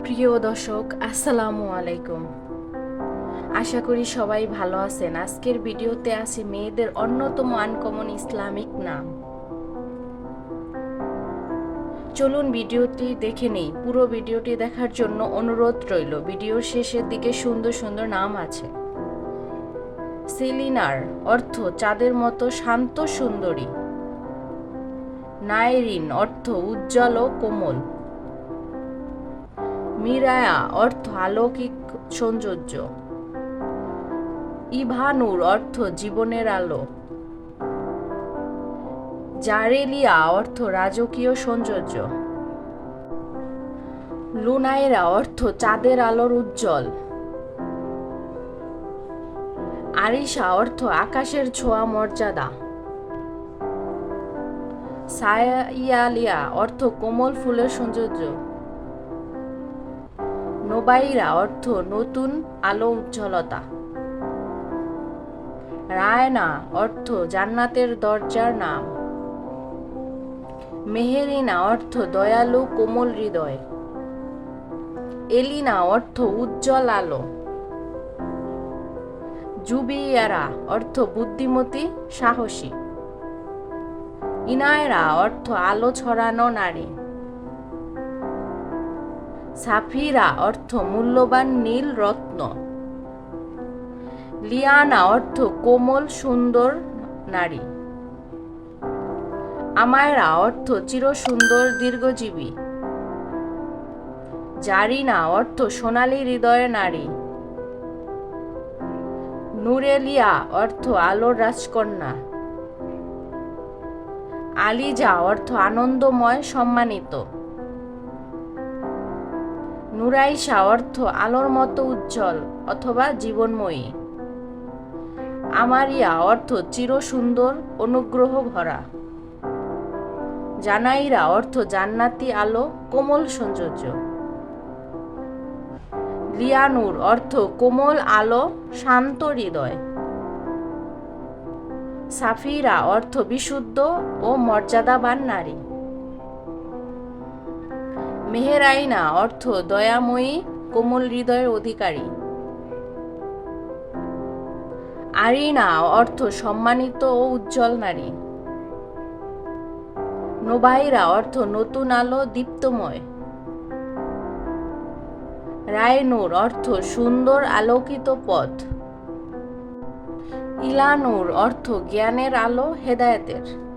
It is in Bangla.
প্রিয় দর্শক, আসসালামু আলাইকুম। আশা করি সবাই ভালো আছেন। আজকের ভিডিওতে আছে মেয়েদের অন্যতম আনকমন ইসলামিক নাম। চলুন ভিডিওটি দেখে নেই। পুরো ভিডিওটি দেখার জন্য অনুরোধ রইল। ভিডিওর শেষের দিকে সুন্দর সুন্দর নাম আছে। সেলিনার অর্থ চাঁদের মতো শান্ত সুন্দরী। নাইরিন অর্থ উজ্জ্বল ও কোমল। মিরায়া অর্থ অলৌকিক সৌন্দর্য। ইভানুর অর্থ জীবনের আলো। জারেলিয়া অর্থ রাজকীয় সৌন্দর্য। লুনাইরা অর্থ চাঁদের আলোর উজ্জ্বল। আরিশা অর্থ আকাশের ছোঁয়া মর্যাদা। সায়ালিয়া অর্থ কোমল ফুলের সৌন্দর্য। নোবাইরা অর্থ নতুন আলো উজ্জ্বলতা। রায়না অর্থ জান্নাতের দরজার নাম। মেহেরিনা অর্থ দয়ালু কোমল হৃদয়। এলিনা অর্থ উজ্জ্বল আলো। জুবিয়ারা অর্থ বুদ্ধিমতী সাহসী। ইনায়রা অর্থ আলো ছড়ানো নারী। সাফিরা অর্থ মূল্যবান নীল রত্ন। লিয়ানা অর্থ কোমল সুন্দর নারী। আমায়রা অর্থ চিরসুন্দর দীর্ঘজীবী। জারিনা অর্থ সোনালী হৃদয়ের নারী। নুরেলিয়া অর্থ আলোর রাজকন্যা। আলিজা অর্থ আনন্দময় সম্মানিত। নুরাইশা অর্থ আলোর মতো উজ্জ্বল অথবা জীবনময়ী। আমারিয়া অর্থ চিরসুন্দর অনুগ্রহ ভরা। জানাইরা অর্থ জান্নাতি আলো কোমল সৌন্দর্য। লিয়ানুর অর্থ কোমল আলো শান্ত হৃদয়। সাফিরা অর্থ বিশুদ্ধ ও মর্যাদাবান নারী। মেহেরাইনা অর্থ দয়াময়ী কোমল হৃদয়ের অধিকারী। আরিনা অর্থ সম্মানিত ও উজ্জ্বল নারী। নোবাইরা অর্থ নতুন আলো দীপ্তময়। রায়নুর অর্থ সুন্দর আলোকিত পথ। ইলানুর অর্থ জ্ঞানের আলো হেদায়েতের।